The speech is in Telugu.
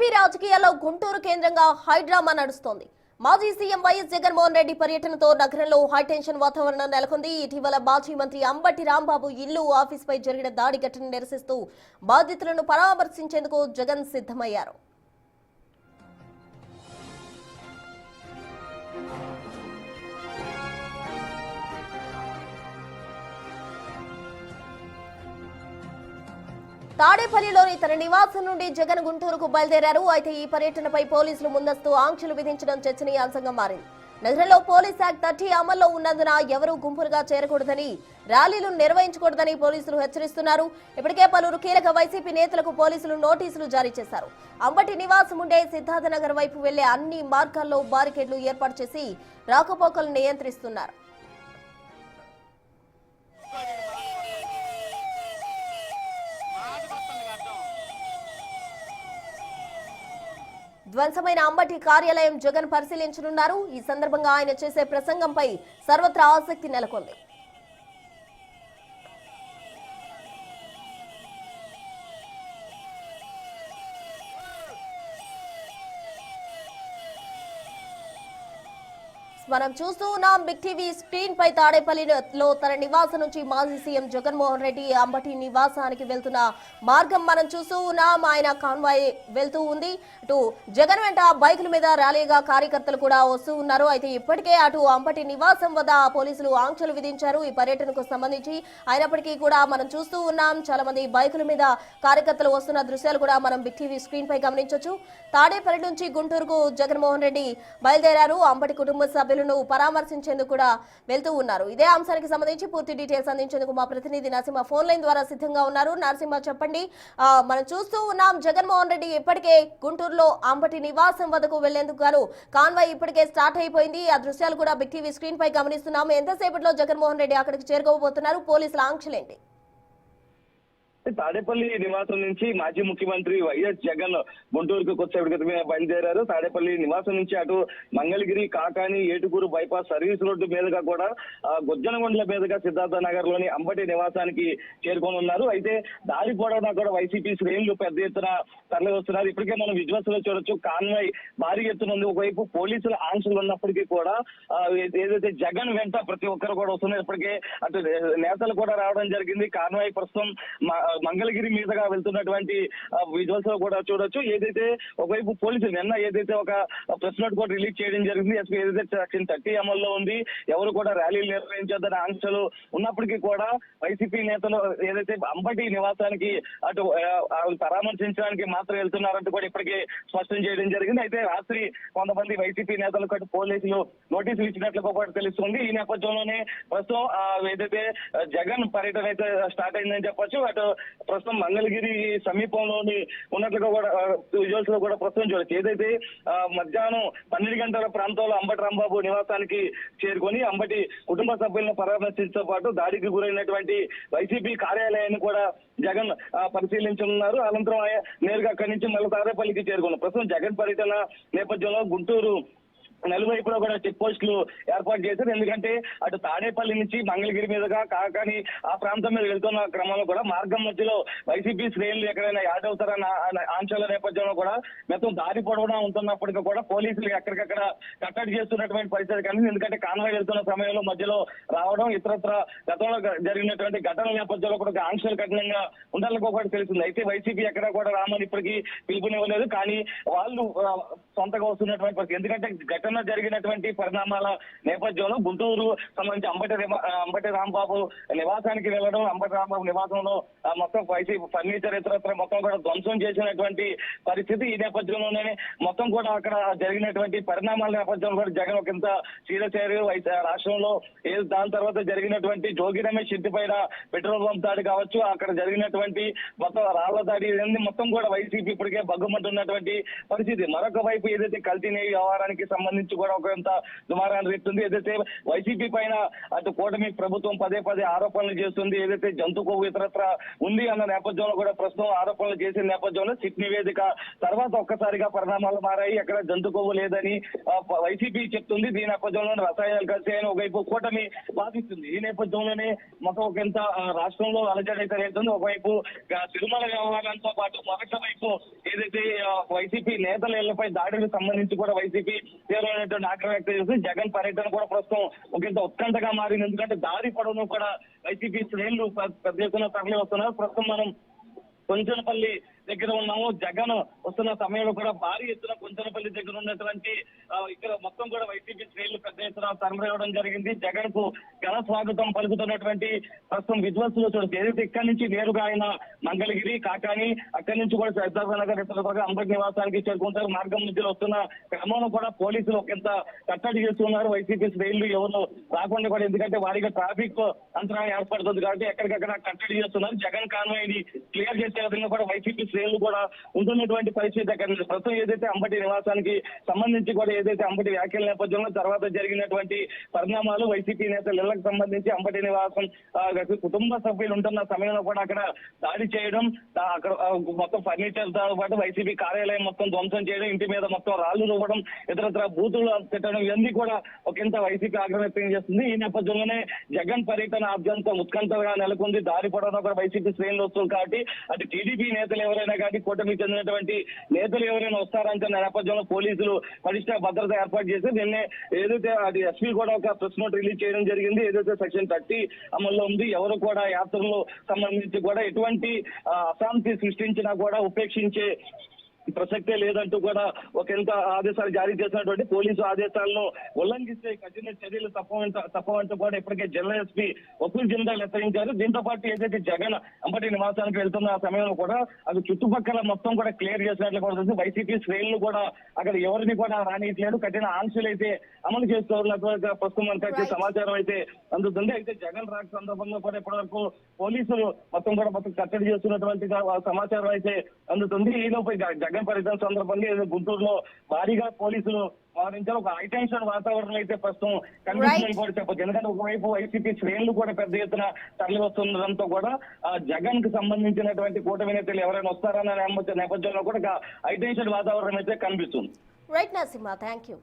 ఏపీ రాజకీయాల్లో గుంటూరు కేంద్రంగా హైడ్రామా నడుస్తోంది. మాజీ సీఎం వైఎస్ జగన్మోహన్ రెడ్డి పర్యటనతో నగరంలో హైటెన్షన్ వాతావరణం నెలకొంది. ఇటీవల మాజీ మంత్రి అంబటి రాంబాబు ఇల్లు, ఆఫీసుపై జరిగిన దాడి ఘటన నిరసిస్తూ బాధితులను పరామర్శించేందుకు జగన్ సిద్ధమయ్యారు. తాడేపల్లిలోని తన నివాసం నుండి జగన్ గుంటూరుకు బయలుదేరారు. అయితే ఈ పర్యటనపై పోలీసులు ముందస్తు ఆంక్షలు విధించడం చర్చనీయాంశంగా మారింది. నగరంలో పోలీస్ యాక్ట్ 30 అమల్లో ఉన్నందున ఎవరూ గుంపులుగా చేరకూడదని, ర్యాలీలు నిర్వహించకూడదని పోలీసులు హెచ్చరిస్తున్నారు. ఇప్పటికే పలువురు కీలక వైసీపీ నేతలకు పోలీసులు నోటీసులు జారీ చేశారు. అంబటి నివాసం ఉండే సిద్ధార్థనగర్ వైపు వెళ్లే అన్ని మార్గాల్లో బారికేడ్లు ఏర్పాటు చేసి రాకపోకలు నియంత్రిస్తున్నారు. ధ్వంసమైన అంబటి కార్యాలయం జగన్ పరిశీలించనున్నారు. ఈ సందర్భంగా ఆయన చేసే ప్రసంగంపై సర్వత్రా ఆసక్తి నెలకొంది. మనం చూస్తూ ఉన్నాం బిగ్ టీవీ స్క్రీన్ పై తాడేపల్లిలో తన నివాసం నుంచి మాజీ సీఎం జగన్మోహన్ రెడ్డి అంబటి నివాసానికి వెళ్తున్న మార్గం మనం చూస్తూ ఉన్నాం. ఆయన కాన్వాయ్ వెళ్తూ ఉంది. అటు జగన్ వెంట బైకుల మీద ర్యాలీగా కార్యకర్తలు కూడా వస్తూ ఉన్నారు. అయితే ఇప్పటికే అటు అంబటి నివాసం వద్ద పోలీసులు ఆంక్షలు విధించారు ఈ పర్యటనకు సంబంధించి. అయినప్పటికీ కూడా మనం చూస్తూ ఉన్నాం చాలా మంది బైకుల మీద కార్యకర్తలు వస్తున్న దృశ్యాలు కూడా మనం బిగ్ టీవీ స్క్రీన్ పై గమనించవచ్చు. తాడేపల్లి నుంచి గుంటూరుకు జగన్మోహన్ రెడ్డి బయలుదేరారు. అంబటి కుటుంబ సభ్యులను పరామర్శించేందుకు కూడా వెళ్తూ ఉన్నారు. ఇదే అంశానికి సంబంధించి పూర్తి డీటెయిల్స్ అందించేందుకు మా ప్రతినిధి నరసింహ ఫోన్ లైన్ ద్వారా సిద్ధంగా ఉన్నారు. నరసింహ, చెప్పండి, మనం చూస్తూ ఉన్నాం జగన్మోహన్ రెడ్డి ఇప్పటికే గుంటూరులో అంబటి నివాసం వద్దకు వెళ్లేందుకు గాను కాన్వాయ్ ఇప్పటికే స్టార్ట్ అయిపోయింది. ఆ దృశ్యాలు కూడా బిగ్ టీవీ స్క్రీన్ పై గమనిస్తున్నాము. ఎంతసేపట్లో జగన్మోహన్ రెడ్డి అక్కడికి చేరుకోబోతున్నారు? పోలీసుల ఆంక్షలేంటి? తాడేపల్లి నివాసం నుంచి మాజీ ముఖ్యమంత్రి వైఎస్ జగన్ గుంటూరుకు కొద్దిసేపటి క్రితమే బయలుదేరారు. తాడేపల్లి నివాసం నుంచి అటు Mangalagiri, Kakani, Etukuru bypass service road మీదుగా కూడా గుజ్జనగొండల మీదుగా సిద్ధార్థ నగర్ లోని అంబటి నివాసానికి చేరుకోనున్నారు. అయితే దారి పొడవునా కూడా వైసీపీ శ్రేణులు పెద్ద ఎత్తున తరలి వస్తున్నారు. ఇప్పటికే మనం విజువల్స్ లో చూడొచ్చు, కాన్వాయ్ భారీ ఎత్తున ఉంది. ఒకవైపు పోలీసుల ఆంక్షలు ఉన్నప్పటికీ కూడా ఏదైతే జగన్ వెంట ప్రతి ఒక్కరు కూడా వస్తున్నారు. ఇప్పటికే అటు నేతలు కూడా రావడం జరిగింది. కాన్వాయ్ ప్రస్తుతం మంగళగిరి మీదుగా వెళ్తున్నటువంటి విజువల్స్ లో కూడా చూడొచ్చు. ఏదైతే ఒకవైపు పోలీసులు నిన్న ఏదైతే ఒక ప్రెస్ నోట్ కూడా రిలీజ్ చేయడం జరిగింది. ఏదైతే సెక్షన్ 30 అమల్లో ఉంది, ఎవరు కూడా ర్యాలీలు నిర్వహించొద్దని ఆంక్షలు ఉన్నప్పటికీ కూడా వైసీపీ నేతలు ఏదైతే అంబటి నివాసానికి అటు పరామర్శించడానికి మాత్రం వెళ్తున్నారంటూ కూడా ఇప్పటికే స్పష్టం చేయడం జరిగింది. అయితే రాత్రి కొంతమంది వైసీపీ నేతలకు అటు పోలీసులు నోటీసులు ఇచ్చినట్లుగా కూడా తెలుస్తుంది. ఈ నేపథ్యంలోనే ప్రస్తుతం ఏదైతే జగన్ పర్యటన అయితే స్టార్ట్ అయిందని చెప్పొచ్చు. అటు ప్రస్తుతం మంగళగిరి సమీపంలోని ఉన్నట్లుగా కూడా విజువల్స్ లో కూడా ప్రస్తుతం చూడొచ్చు. ఏదైతే మధ్యాహ్నం 12 గంటల ప్రాంతంలో అంబటి రాంబాబు నివాసానికి చేరుకొని అంబటి కుటుంబ సభ్యులను పరామర్శించడంతో పాటు దాడికి గురైనటువంటి వైసీపీ కార్యాలయాన్ని కూడా జగన్ పరిశీలించనున్నారు. అనంతరం నేరుగా అక్కడి నుంచి మళ్ళీ తాడేపల్లికి చేరుకున్నారు. ప్రస్తుతం జగన్ పర్యటన నేపథ్యంలో గుంటూరు నలువైపులో కూడా చెక్ పోస్టులు ఏర్పాటు చేశారు. ఎందుకంటే అటు తాడేపల్లి నుంచి మంగళగిరి మీదుగా కాకాని ఆ ప్రాంతం మీద వెళ్తున్న క్రమంలో కూడా మార్గం మధ్యలో వైసీపీ శ్రేణులు ఎక్కడైనా యాడ్ అవుతారన్న ఆంక్షల నేపథ్యంలో కూడా మొత్తం దారి పొడవునా ఉంటున్నప్పటికీ కూడా పోలీసులు ఎక్కడికక్కడ కట్టడి చేస్తున్నటువంటి పరిస్థితి కానీ, ఎందుకంటే కాన్వాయ్ వెళ్తున్న సమయంలో మధ్యలో రావడం, ఇతరత్ర గతంలో జరిగినటువంటి ఘటనల నేపథ్యంలో కూడా ఆంక్షలు కఠినంగా ఉండాలని కూడా తెలుస్తుంది. అయితే వైసీపీ ఎక్కడ కూడా రామని ఇప్పటికీ పిలుపునివ్వలేదు. కానీ వాళ్ళు సొంతగా వస్తున్నటువంటి పరిస్థితి, ఎందుకంటే ఘటన జరిగినటువంటి పరిణామాల నేపథ్యంలో గుంటూరు సంబంధించి అంబటి రాంబాబు నివాసానికి వెళ్ళడం, అంబటి రాంబాబు నివాసంలో మొత్తం వైసీపీ ఫర్నిచర్ ఇతరత్ర మొత్తం కూడా ధ్వంసం చేసినటువంటి పరిస్థితి. ఈ నేపథ్యంలోనే మొత్తం కూడా అక్కడ జరిగినటువంటి పరిణామాల నేపథ్యంలో కూడా జగన్ ఒక ఇంత సీరియస్ అయ్యారు రాష్ట్రంలో. దాని తర్వాత జరిగినటువంటి జోగి రమేష్ ఇంటి పైన పెట్రోల్ పంప్ దాడి కావచ్చు, అక్కడ జరిగినటువంటి మొత్తం రాళ్ల దాడి మొత్తం కూడా వైసీపీ ఇప్పటికే బగ్గుమంటున్నటువంటి పరిస్థితి. మరొక వైపు ఒకవైపు ఏదైతే కల్తీ నెయ్యి వ్యవహారానికి సంబంధించి కూడా కొంత దుమారాన్ని రేపుతుంది. ఏదైతే వైసీపీ పైన అటు కూటమి ప్రభుత్వం పదే ఆరోపణలు చేస్తుంది, ఏదైతే జంతు కొవ్వు ఇతరత్ర ఉంది అన్న నేపథ్యంలో కూడా ప్రస్తుతం ఆరోపణలు చేసిన నేపథ్యంలో సిట్ నివేదిక తర్వాత ఒక్కసారిగా పరిణామాలు మారాయి. ఎక్కడ జంతు కొవ్వు లేదని వైసీపీ చెప్తుంది. దీని నేపథ్యంలో రసాయనాలు కలిసాయని ఒకవైపు కూటమి వాదిస్తుంది. ఈ నేపథ్యంలోనే మొత్తం ఒకంత రాష్ట్రంలో అలజడి అయితే రేపుతుంది. ఒకవైపు తిరుమల వ్యవహారంతో పాటు మరొక వైపు ఏదైతే వైసీపీ నేతల ఇళ్లపై దాడులకు సంబంధించి కూడా వైసీపీ తీవ్రమైనటువంటి ఆగ్రహం వ్యక్తం చేస్తుంది. జగన్ పర్యటన కూడా ప్రస్తుతం ఒకంత ఉత్కంఠగా మారింది. ఎందుకంటే దారి పొడవును కూడా వైసీపీ శ్రేణులు పెద్ద ఎత్తున తరలి వస్తున్నారు. ప్రస్తుతం మనం కొంచెనపల్లి దగ్గర ఉన్నాము. జగన్ వస్తున్న సమయంలో కూడా భారీ ఎత్తున కొంచెనపల్లి దగ్గర ఉన్నటువంటి ఇక్కడ మొత్తం కూడా వైసీపీ శ్రేణులు పెద్ద ఎత్తున తరలివ్వడం జరిగింది. జగన్ కు ఘన స్వాగతం పలుకుతున్నటువంటి ప్రస్తుతం విధ్వంసులు చూడొచ్చు. ఏదైతే ఇక్కడి నుంచి నేరుగా ఆయన మంగళగిరి, కాకాని, అక్కడి నుంచి కూడా సిద్ధార్థనగర్ ఇతర అంబటి నివాసానికి చేరుకుంటారు. మార్గం మధ్యలో వస్తున్న క్రమంలో కూడా పోలీసులు ఒకంత కట్టడి చేస్తున్నారు. వైసీపీ శ్రేణులు ఎవరు రాకుండా కూడా, ఎందుకంటే వారిగా ట్రాఫిక్ అంతరాయం ఏర్పడుతుంది కాబట్టి ఎక్కడికక్కడ కట్టడి చేస్తున్నారు. జగన్ కాన్వాయ్ ని క్లియర్ చేసే విధంగా కూడా వైసీపీ శ్రేణులు కూడా ఉంటున్నటువంటి పరిస్థితి అక్కడ ప్రస్తుతం ఏదైతే అంబటి నివాసానికి సంబంధించి కూడా ఏదైతే అంబటి వ్యాఖ్యల నేపథ్యంలో తర్వాత జరిగినటువంటి పరిణామాలు వైసీపీ నేతల ఇళ్లకు సంబంధించి అంబటి నివాసం కుటుంబ సభ్యులు ఉంటున్న సమయంలో కూడా అక్కడ దాడి చేయడం, అక్కడ మొత్తం ఫర్నిచర్ తో పాటు వైసీపీ కార్యాలయం మొత్తం ధ్వంసం చేయడం, ఇంటి మీద మొత్తం రాళ్లు రువ్వడం, ఇతరత్ర బూతులు పెట్టడం, ఇవన్నీ కూడా ఒకంత వైసీపీ ఆగ్రహం వ్యక్తం చేస్తుంది. ఈ నేపథ్యంలోనే జగన్ పర్యటన అత్యంత ఉత్కంఠగా నెలకొంది. దారి పొడవునా కూడా వైసీపీ శ్రేణులు వస్తుంది కాబట్టి అటు టీడీపీ నేతలు ఎవరైనా కానీ కూటమికి చెందినటువంటి నేతలు ఎవరైనా వస్తారంటే నేపథ్యంలో పోలీసులు పటిష్ట భద్రత ఏర్పాటు చేసి నిన్నే ఏదైతే అది ఎస్పీ కూడా ఒక ప్రెస్ నోట్ రిలీజ్ చేయడం జరిగింది. ఏదైతే సెక్షన్ 30 అమల్లో ఉంది. ఎవరు కూడా యాత్రలు సంబంధించి కూడా ఎటువంటి అశాంతి సృష్టించినా కూడా ఉపేక్షించే ప్రసక్తే లేదంటూ కూడా ఒకంత ఆదేశాలు జారీ చేసినటువంటి పోలీసు ఆదేశాలను ఉల్లంఘిస్తే కఠిన చర్యలు తప్పవంటూ కూడా ఇప్పటికే జిల్లా ఎస్పీ వకూల్ జిందాల్ హెచ్చరించారు. దీంతో పాటు ఏదైతే జగన్ అంబటి నివాసానికి వెళ్తున్న సమయంలో కూడా అది చుట్టుపక్కల మొత్తం కూడా క్లియర్ చేసినట్లు కూడా ఉంది. వైసీపీ శ్రేణులు కూడా అక్కడ ఎవరిని కూడా రానియట్లేదు. కఠిన ఆంక్షలు అయితే అమలు చేస్తున్నట్టుగా ప్రస్తుతం మనకి సమాచారం అయితే అందుతుంది. అయితే జగన్ రాక సందర్భంగా కూడా ఇప్పటివరకు పోలీసులు మొత్తం కట్టడి చేస్తున్నటువంటి సమాచారం అయితే అందుతుంది. ఈలోపు జగన్ పర్యటన సందర్భంగా గుంటూరులో భారీగా పోలీసులు వారించారు. ఒక హైటెన్షన్ వాతావరణం అయితే ప్రస్తుతం కనిపిస్తుందని కూడా చెప్పచ్చు. ఎందుకంటే ఒకవైపు వైసీపీ శ్రేణులు కూడా పెద్ద ఎత్తున తరలి వస్తుండడంతో కూడా జగన్ కు సంబంధించినటువంటి కూటమి నేతలు ఎవరైనా వస్తారన్న నేపథ్యంలో కూడా హైటెన్షన్ వాతావరణం అయితే కనిపిస్తుంది. Right Narasimha, thank you.